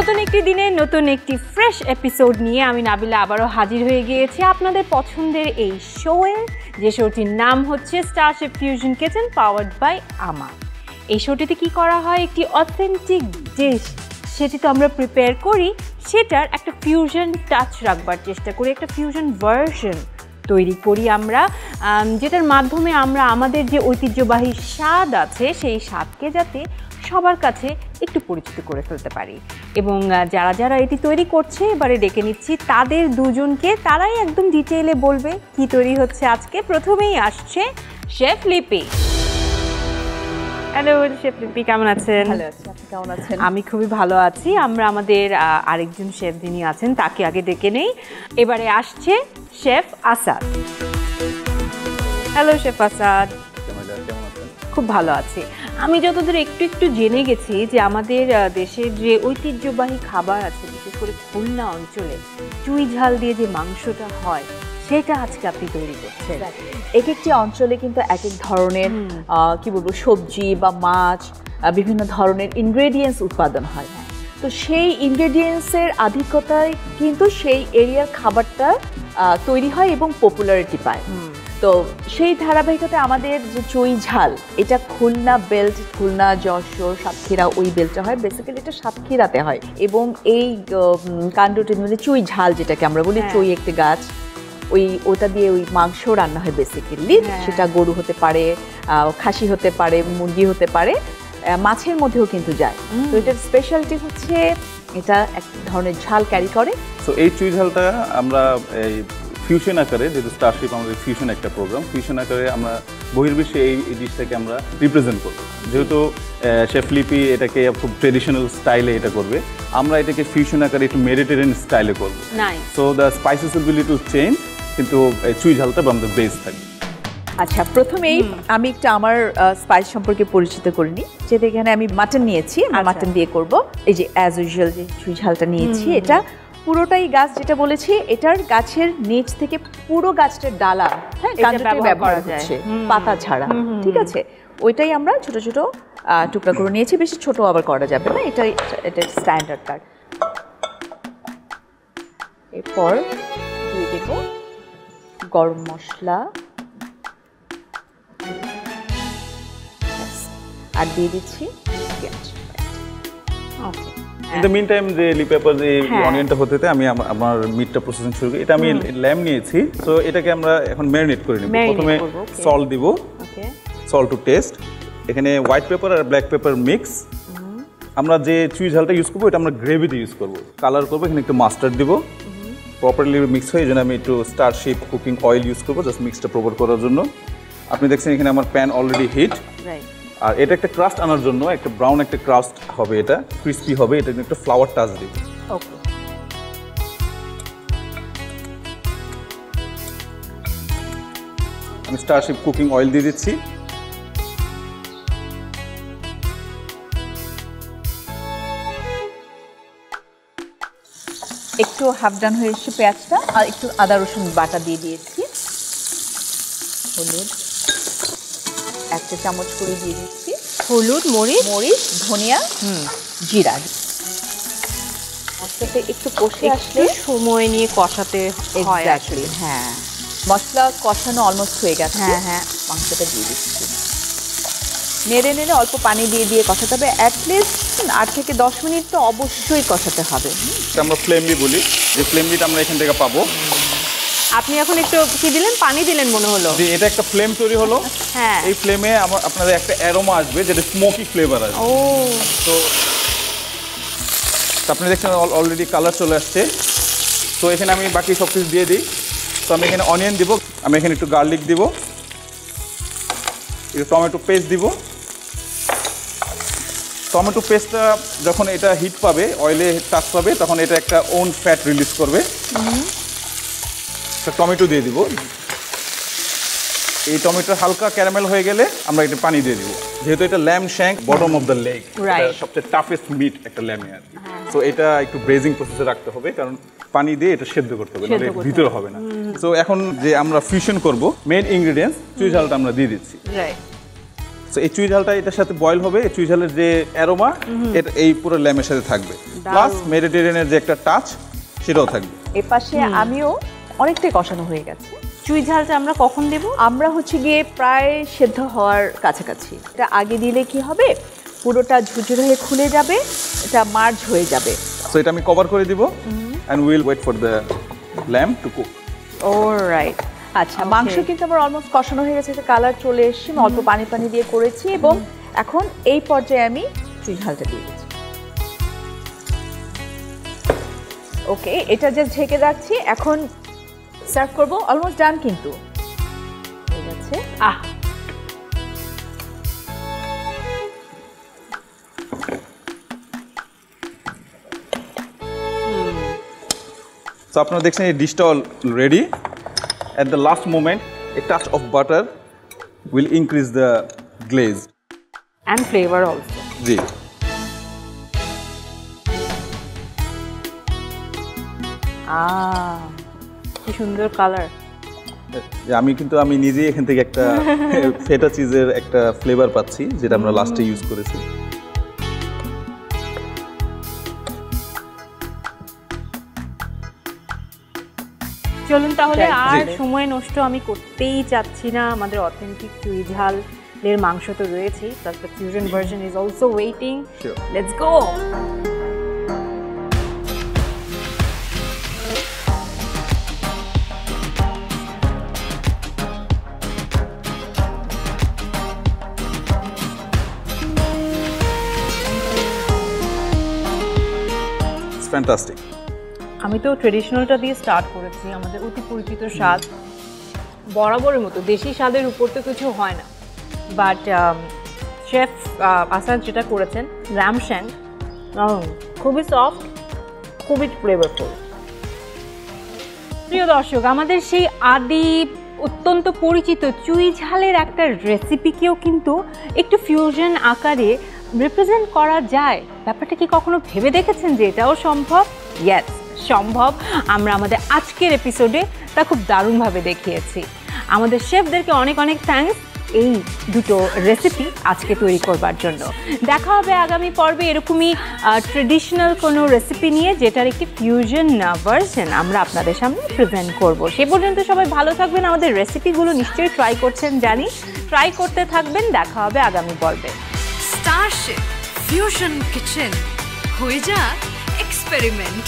নতুন একটি দিনে নতুন একটি ফ্রেশ এপিসোড নিয়ে আমি নাবিলা আবারও হাজির হয়ে গিয়েছি আপনাদের পছন্দের এই শোয়ে, যে শোটির নাম হচ্ছে স্টারশেফ ফিউশন কিচেন পাওয়ার্ড বাই আমা। এই শোটিতে কি করা হয়, একটি অথেন্টিক ডিশ সেটি তো আমরা প্রিপেয়ার করি, সেটার একটা ফিউশন টাচ রাখবার চেষ্টা করি, একটা ফিউশন ভার্সন তৈরি করি আমরা, যেটার মাধ্যমে আমরা আমাদের যে ঐতিহ্যবাহী স্বাদ আছে সেই স্বাদকে যাতে সবার কাছে একটু পরিচিত করে ফেলতে পারি। এবং যারা যারা এটি তৈরি করছে এবারে ডেকে নিচ্ছি তাদের দুজনকে, তারাই একদম ডিটেইলে বলবে কি তৈরি হচ্ছে আজকে। প্রথমেই আসছে শেফ লিপি। হ্যালো শেফ লিপি, কেমন আছেন? ভালো আছি, আপনি কেমন আছেন? আমি খুবই ভালো আছি। আমরা আমাদের আরেকজন শেফ যিনি আছেন তাকে আগে ডেকে নেই। এবারে আসছে chef Asad. Hello chef Asad, খুব ভালো আছি। আমি যতদূর একটু জেনে গেছি যে আমাদের দেশের যে ঐতিহ্যবাহী খাবার আছে, বিশেষ করে খুলনা অঞ্চলে চুই ঝাল দিয়ে যে মাংসটা হয় সেটা আজকে আপনি তৈরি করছেন। এক একটি অঞ্চলে কিন্তু এক এক ধরনের কি বলবো সবজি বা মাছ, বিভিন্ন ধরনের ইনগ্রেডিয়েন্টস উৎপাদন হয়। তো সেই ইনগ্রেডিয়েন্টসের আধিক্যতায় কিন্তু সেই এরিয়ার খাবারটা তৈরি হয় এবং পপুলারিটি পায়। তো সেই ধারাবাহিকতায় আমাদের যে চুই ঝাল, এটা খুলনা বেল্ট, খুলনা, যশোর, সাতক্ষীরা ওই বেল্টে হয়। বেসিক্যালি এটা সাতক্ষীরাতে হয়। এবং এই কাণ্ডটির মধ্যে চুই ঝাল, যেটাকে আমরা বলি চুই একটি গাছ, ওটা দিয়ে ওই মাংস রান্না হয় বেসিক্যালি। সেটা গরু হতে পারে, খাসি হতে পারে, মুরগি হতে পারে, মাছের মধ্যেও কিন্তু যায়। তো এটার স্পেশালিটি হচ্ছে এটা এক ধরনের ঝাল ক্যারি করে। সো এই চুই ঝালটা আমরা এই ফিউশন আকারে, যেহেতু স্টারশিপ আমাদের ফিউশন একটা প্রোগ্রাম, ফিউশন আকারে আমরা বহির্বিশ্বে এই ডিশটাকে আমরা রিপ্রেজেন্ট করবো। যেহেতু শেফ লিপি এটাকে খুব ট্রেডিশনাল স্টাইলে এটা করবে, আমরা এটাকে ফিউশন আকারে একটু মেডিটেরিয়ান স্টাইলে করবো। So the spices will be little change, কিন্তু চুই ঝালটা আমাদের বেস থাকবে। আচ্ছা, প্রথমেই আমি একটু আমার স্পাইস সম্পর্কে পরিচিত করে নিই। যেটা এখানে আমি মাটন নিয়েছি, মাটন দিয়ে করব। এই যে অ্যাজ ইউজুয়াল যে চুই ঝালটা নিয়েছি, এটা পুরোটাই গাছ, যেটা বলেছি এটার গাছের নিচ থেকে পুরো গাছটার ডালা, হ্যাঁ, কাণ্ডটাই ব্যবহার হচ্ছে, পাতা ছাড়া। ঠিক আছে, ওইটাই আমরা ছোট ছোট টুকরা করে নিয়েছি। বেশি ছোট আবার করা যাবে না, এটা স্ট্যান্ডার্ড কাট। এরপর দিয়ে দেব গরম মশলা, আর দিয়ে দিচ্ছি পেঁয়াজ। ওকে, ইন দ্য মিন টাইম যে লিপেপার যে অনিয়নটা হতে আমি আমার মিটটা প্রসেসিং শুরু করি। এটা আমি ল্যাম্ব নিয়েছি, তো এটাকে আমরা এখন ম্যারিনেট করে নেব। প্রথমে সল্ট দিব, সল্ট টু টেস্ট। এখানে হোয়াইট পেপার আর ব্ল্যাক পেপার মিক্স। আমরা যে চুই ঝালটা ইউজ করবো এটা আমরা গ্রেভিতে ইউজ করবো, কালার করবো। এখানে একটু মাস্টার্ড দিব, প্রপারলি মিক্স হয়ে, এই জন্য আমি একটু স্টারশিপ কুকিং অয়েল ইউজ করবো জাস্ট মিক্সটা প্রপার করার জন্য। আপনি দেখছেন এখানে আমার প্যান অলরেডি হিট। আর এটা একটা ক্রাস্ট আনার জন্য একটা ব্রাউন একটা ক্রাস্ট হবে, এটা ক্রিস্পি হবে, এটা একটা ফ্লাওয়ার টাচ দিব। ওকে, আমি স্টারশিপ কুকিং অয়েল দিয়ে দিচ্ছি। একটু হাফ ডান হয়ে এসেছে পেঁয়াজটা, আর একটু আদা রসুন বাটা দিয়ে দিয়েছি। হলুদ 1 চা চামচ করে দিয়ে দিচ্ছি। হলুদ, মরিচ, ধনিয়া, জিরা। মশলাটা একটু কষে আসলে সময় নিয়ে কষাতে হয় আসলে। হ্যাঁ, মশলা কষানো অলমোস্ট হয়ে গেছে। হ্যাঁ, মাংসটা দিয়ে দিচ্ছি। নেড়ে নেড়ে অল্প পানি দিয়ে কষাতে হবে। অ্যাটলিস্ট 8 থেকে 10 মিনিট তো অবশ্যই কষাতে হবে। আমরা ফ্লেমলি বলি, যে ফ্লেমলিটা আমরা এখান থেকে পাবো। আপনি এখন একটু কি দিলেন, পানি দিলেন মনে হলো। যে এটা একটা ফ্লেম তৈরি হলো, হ্যাঁ, এই ফ্লেমে আপনাদের একটা অ্যারোমা আসবে, যেটা স্মোকি ফ্লেভার আসবে। তো আপনি দেখছেন অলরেডি কালার চলে আসছে। তো এখানে আমি বাকি সব কিছু দিয়ে দিই। তো আমি এখানে অনিয়ন দিব, আমি এখানে একটু গার্লিক দিব, একটু টমেটো পেস্ট দিব। টমেটো পেস্টটা যখন এটা হিট পাবে, অয়েলে টাচ পাবে, তখন এটা একটা ওন ফ্যাট রিলিজ করবে। টমেটো দিয়ে দিব। এই টমেটো হালকা ক্যারামেল হয়ে গেলে আমরা এটা পানি দিয়ে দিব। যেহেতু এটা lamb shank, bottom of the leg, সবচেয়ে টাফেস্ট মিট একটা ল্যামে আর কি। সো এটা একটু ব্রেজিং প্রসেসে রাখতে হবে, কারণ পানি দিয়ে এটা সেদ্ধ করতে হবে, নাহলে ভিতরে হবে না। সো এখন যে আমরা ফিউশন করব, মেইন ইনগ্রেডিয়েন্টস চুই ঝালটা আমরা দিয়ে দিচ্ছি। তো এই চুই ঝালটা এটার সাথে বয়েল হবে, এই চুই ঝালের যে অ্যারোমা এটা এই পুরো ল্যামের সাথে থাকবে, প্লাস মেডিটেরিয়ানের যে একটা টাচ সেটাও থাকবে। এর পাশে আমিও অনেকটাই কষানো হয়ে গেছে। চুই ঝালটা আমরা কখন দেব? আমরা হচ্ছে গিয়ে প্রায় সেদ্ধ হওয়ার কাছাকাছি। এটা আগে দিলে কি হবে, পুরোটা ঝুরঝুরে হয়ে খুলে যাবে, এটা মার্জ হয়ে যাবে। সো এটা আমি কভার করে দিব and will wait for the lamb to cook. Alright, আচ্ছা মাংস কিন্তু আমার অলমোস্ট কষানো হয়ে গেছে, কালার চলে এসেছে, আমি অল্প পানি পানি দিয়ে করেছি এবং এখন এই পর্যায়ে আমি চুই ঝালটা দিয়ে দিচ্ছি। ওকে, এটা জাস্ট ঢেকে রাখছি, এখন সার্ভ করব। অলমোস্ট ডান কিন্তু ঠিক আছে। সো আপনারা দেখছেন এই ডিশটা all ready. At the last moment a touch of butter will increase the glaze and flavour also. জি, কি সুন্দর কালার। আমি নিজেই এখান থেকে একটা ফেটা চিজের একটা ফ্লেভার পাচ্ছি, যেটা আমরা লাস্টে ইউজ করেছি। চলুন তাহলে আর সময় নষ্ট আমি করতেই চাচ্ছি না, আমাদের অথেন্টিক চুই ঝালের মাংস তো রয়েছেই, plus the fusion version is also waiting. Let's go. Fantastic. আমি তো ট্রেডিশনালটা দিয়ে স্টার্ট করেছি, আমাদের অতি পরিচিত স্বাদ, বরাবরের মতো দেশি স্বাদের উপর তো কিছু হয় না, বাট শেফ আসাদ যেটা করেছেন ল্যাম শ্যাঙ্ক খুবই সফট, খুবই ফ্লেভারফুল। প্রিয় দর্শক, আমাদের সেই আদি অত্যন্ত পরিচিত চুই ঝালের একটা রেসিপিকেও কিন্তু একটু ফিউশন আকারে রিপ্রেজেন্ট করা যায়। ব্যাপারটা কি কখনো ভেবে দেখেছেন যে এটাও সম্ভব? ইয়েস, সম্ভব। আমরা আমাদের আজকের এপিসোডে তা খুব দারুণভাবে দেখিয়েছি। আমাদের শেফদেরকে অনেক অনেক থ্যাঙ্কস এই দুটো রেসিপি আজকে তৈরি করবার জন্য। দেখা হবে আগামী পর্বে এরকমই ট্রেডিশনাল কোনো রেসিপি নিয়ে, যেটার একটি ফিউশন ভার্সন আমরা আপনাদের সামনে প্রেজেন্ট করব। সে পর্যন্ত সবাই ভালো থাকবেন। আমাদের রেসিপিগুলো নিশ্চয়ই ট্রাই করছেন জানি, ট্রাই করতে থাকবেন। দেখা হবে আগামী পর্বে। স্টারশেফ ফিউশন কিচেন, হয়ে যা এক্সপেরিমেন্ট।